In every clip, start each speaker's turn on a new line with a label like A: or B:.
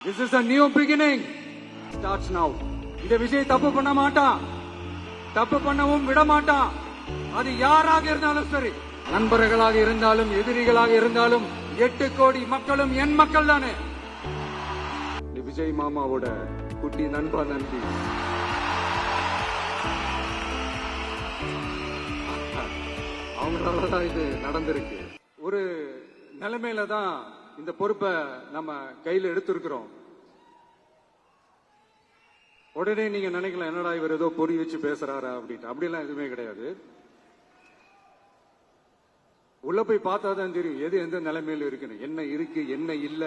A: This is a new beginning. Starts now. இந்த விஜய் தப்பு பண்ண மாட்டான், தப்பு பண்ணவும் விட மாட்டான். அது யாராக இருந்தாலும் சரி, நண்பர்களாக இருந்தாலும் எதிரிகளாக இருந்தாலும் 8 கோடி மக்களும் என் மக்கள் தானே. விஜய் மாமாவோட குட்டி நண்பா நன்றி. அவங்களாலதான் இது நடந்திருக்கு. ஒரு நிலைமையில தான் இந்த பொறுப்பை நம்ம கையில் எடுத்திருக்கிறோம். உடனே நீங்க நினைக்கலாம், என்னடா இவர் ஏதோ பொறி வச்சு பேசுறாரா அப்படின்ட்டு. அப்படிலாம் எதுவுமே கிடையாது. உள்ள போய் பார்த்தா தான் தெரியும் எது எந்த நிலைமையில இருக்குன்னு, என்ன இருக்கு என்ன இல்ல,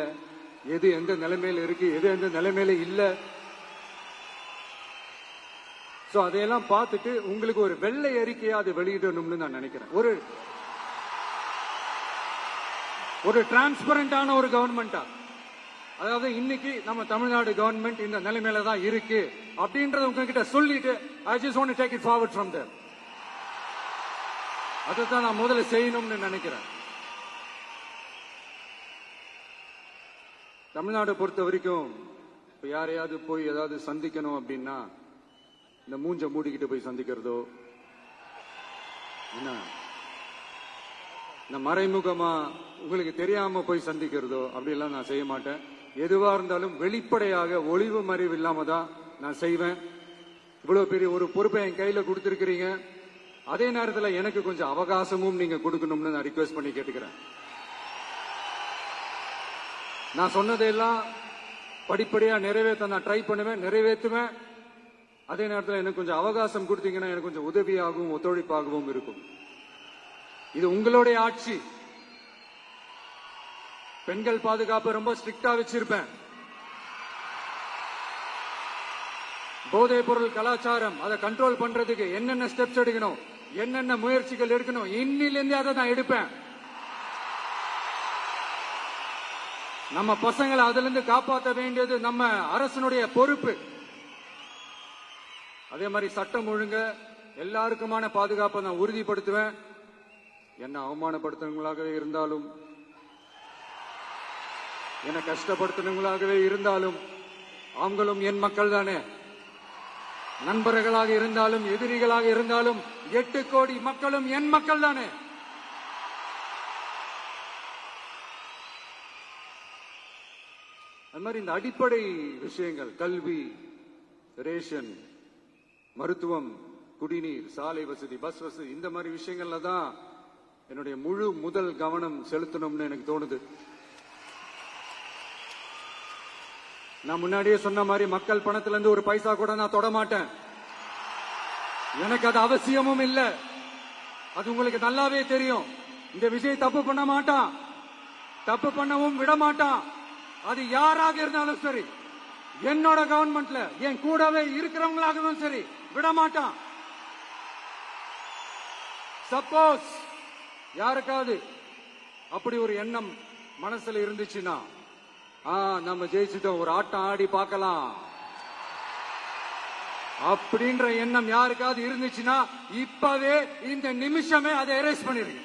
A: எது எந்த நிலைமையில இருக்கு எது எந்த நிலைமையில இல்ல. சோ அதையெல்லாம் பார்த்துட்டு உங்களுக்கு ஒரு வெள்ளை அறிக்கையா அதை வெளியிடணும்னு நான் நினைக்கிறேன். ஒரு டிரான்ஸ்பரண்டான ஒரு கவர்மெண்டா, அதாவது இன்னைக்கு நம்ம தமிழ்நாடு கவர்மெண்ட் இந்த நிலைமையில தான் இருக்கு அப்படின்றத உங்ககிட்ட சொல்லிட்டு I just want to take it forward from there. அதைத்தான் நான் முதல்ல செய்யணும்னு நினைக்கிறேன். தமிழ்நாடு பொறுத்த வரைக்கும் இப்ப யாரையாவது போய் ஏதாவது சந்திக்கணும் அப்படின்னா இந்த மூஞ்ச மூடிக்கிட்டு போய் சந்திக்கிறதோ, என்ன இந்த மறைமுகமா உங்களுக்கு தெரியாம போய் சந்திக்கிறதோ அப்படிலாம் நான் செய்ய மாட்டேன். எதுவா இருந்தாலும் வெளிப்படையாக ஒளிவு மறைவு இல்லாம தான் நான் செய்வேன். இவ்வளவு பெரிய ஒரு பொறுப்பை என் கையில கொடுத்திருக்கிறீங்க. அதே நேரத்தில் எனக்கு கொஞ்சம் அவகாசமும் நீங்க கொடுக்கணும்னு நான் ரிக்வெஸ்ட் பண்ணி கேட்டுக்கிறேன். நான் சொன்னதையெல்லாம் படிப்படியா நிறைவேற்ற நான் ட்ரை பண்ணுவேன், நிறைவேற்றுவேன். அதே நேரத்தில் எனக்கு கொஞ்சம் அவகாசம் கொடுத்தீங்கன்னா எனக்கு கொஞ்சம் உதவியாகவும் ஒத்துழைப்பாகவும் இருக்கும். இது உங்களுடைய ஆட்சி. பெண்கள் பாதுகாப்பை ரொம்ப ஸ்ட்ரிக்டா வச்சிருப்பேன். போதைப் பொருள் கலாச்சாரம் அதை கண்ட்ரோல் பண்றதுக்கு என்னென்ன ஸ்டெப்ஸ் எடுக்கணும், என்னென்ன முயற்சிகள் எடுக்கணும், இன்னிலிருந்து அதை நான் எடுப்பேன். நம்ம பசங்களை அதுல இருந்து காப்பாற்ற வேண்டியது நம்ம அரசனுடைய பொறுப்பு. அதே மாதிரி சட்டம் ஒழுங்க எல்லாருக்குமான பாதுகாப்பை நான் உறுதிப்படுத்துவேன். என்ன அவமானப்படுத்துறவங்களாகவே இருந்தாலும், என்ன கஷ்டப்படுத்துறவங்களாகவே இருந்தாலும் அவங்களும் என் மக்கள் தானே. நண்பர்களாக இருந்தாலும் எதிரிகளாக இருந்தாலும் 8 கோடி மக்களும் என் மக்கள் தானே. அது மாதிரி இந்த அடிப்படை விஷயங்கள், கல்வி, ரேஷன், மருத்துவம், குடிநீர், சாலை வசதி, பஸ் வசதி, இந்த மாதிரி விஷயங்கள்ல தான் என்னுடைய முதல் கவனம் செலுத்தணும்னு எனக்கு தோணுது. நான் முன்னாடியே சொன்ன மாதிரி மக்கள் பணத்துல இருந்து ஒரு பைசா கூட நான் தொட மாட்டேன். எனக்கு அது அவசியமும் இல்ல. அது உங்களுக்கு நல்லாவே தெரியும். இந்த விஜய் தப்பு பண்ண மாட்டான், தப்பு பண்ணவும் விட மாட்டான். அது யாராக இருந்தாலும் சரி, என்னோட கவர்மெண்ட்ல என் கூடவே இருக்கிறவங்களாகவும் சரி, விட மாட்டான். சப்போஸ் யாருக்காவது அப்படி ஒரு எண்ணம் மனசுல இருந்துச்சுன்னா, நம்ம ஜெயிச்சுட்டோம், ஒரு ஆட்டம் ஆடி பார்க்கலாம் அப்படின்ற எண்ணம் யாருக்காவது இருந்துச்சுன்னா இப்பவே இந்த நிமிஷமே அதை எரேஸ் பண்ணிருங்க.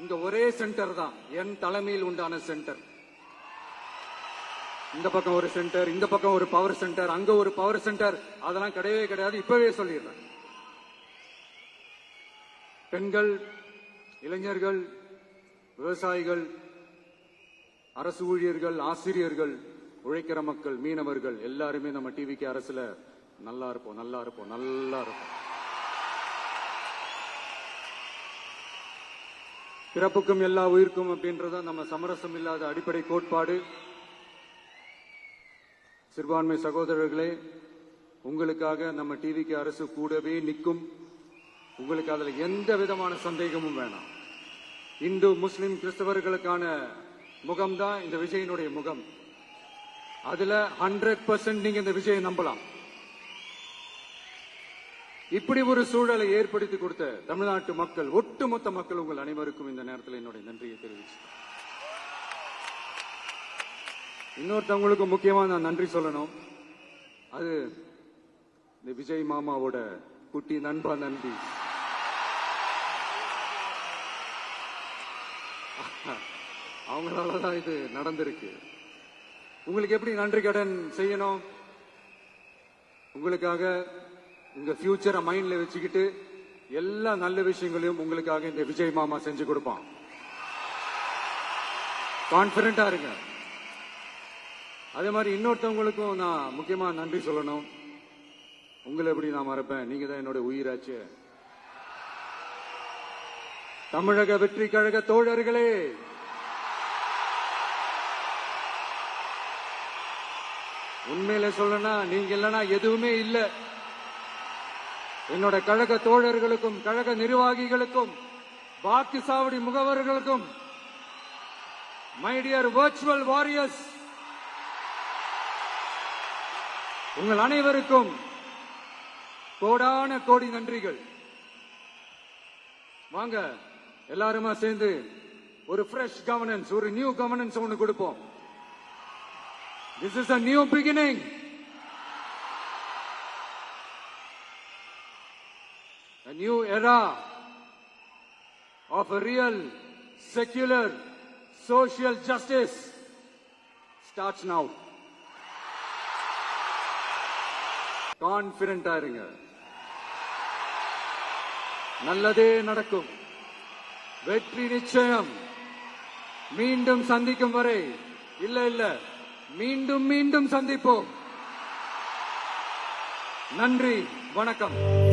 A: இந்த ஒரே சென்டர் தான் என் தலைமையில் உண்டான சென்டர். இந்த பக்கம் ஒரு சென்டர், இந்த பக்கம் ஒரு பவர் சென்டர், அங்க ஒரு பவர் சென்டர், அதெல்லாம் கிடையவே கிடையாது. இப்பவே சொல்லிடுறேன். பெண்கள், இளைஞர்கள், விவசாயிகள், அரசு ஊழியர்கள், ஆசிரியர்கள், உழைக்கிற மக்கள், மீனவர்கள் எல்லாருமே நம்ம டிவிக்கு அரசுல நல்லா இருப்போம், நல்லா இருப்போம், நல்லா இருப்போம். பிறப்புக்கும் எல்லா உயிர்க்கும் அப்படின்றத நம்ம சமரசம் இல்லாத அடிப்படை கோட்பாடு. சிறுபான்மை சகோதரர்களே, உங்களுக்காக நம்ம டிவிக்கு அரசு கூடவே நிற்கும். உங்களுக்கு அதுல எந்த விதமான சந்தேகமும் வேணாம். இந்து, முஸ்லிம், கிறிஸ்தவர்களுக்கான முகம்தான் இந்த விஜயனுடைய முகம். அதுல 100% நீங்க இந்த விஜயை நம்பலாம். இப்படி ஒரு சூழலை ஏற்படுத்தி கொடுத்த தமிழ்நாட்டு மக்கள், ஒட்டுமொத்த மக்கள், உங்கள் அனைவருக்கும் இந்த நேரத்தில் என்னுடைய நன்றியை தெரிவிச்சு, இன்னொருத்தவங்களுக்கு முக்கியமா நான் நன்றி சொல்லணும். அது இந்த விஜய் மாமாவோட குட்டி நண்பா நன்றி. அவங்களாலதான் இது நடந்திருக்கு. உங்களுக்கு எப்படி நன்றி கடன் செய்யணும்? உங்களுக்காக உங்க ஃபியூச்சரை மைண்ட்ல வச்சுக்கிட்டு எல்லா நல்ல விஷயங்களையும் உங்களுக்காக இந்த விஜய் மாமா செஞ்சு கொடுப்பான். கான்பிடண்டா இருங்க. அதே மாதிரி இன்னொருத்தவங்களுக்கும் நான் முக்கியமா நன்றி சொல்லணும். உங்களை எப்படி நான் மறப்பேன்? நீங்க தான் என்னோட உயிராச்சு. தமிழக வெற்றி கழக தோழர்களே, உண்மையில சொல்லனா நீங்க இல்லனா எதுவுமே இல்ல. என்னோட கழக தோழர்களுக்கும் கழக நிர்வாகிகளுக்கும் வாக்கு சாவடி முகவர்களுக்கும் மை டியர் வர்ச்சுவல் வாரியர்ஸ், உங்கள் அனைவருக்கும் கோடான கோடி நன்றிகள். வாங்க எல்லாருமா சேர்ந்து ஒரு ஃப்ரெஷ் கவர்னன்ஸ், ஒரு நியூ கவர்னன்ஸ் ஒன்னு கொடுப்போம். This is a new beginning. A new era of a real, secular, social justice starts now. Confident ஆயிருங்க. நல்லதே நடக்கும். வெற்றி நிச்சயம். மீண்டும் சந்திக்கும் வரை இல்ல மீண்டும் மீண்டும் சந்திப்போம். நன்றி, வணக்கம்.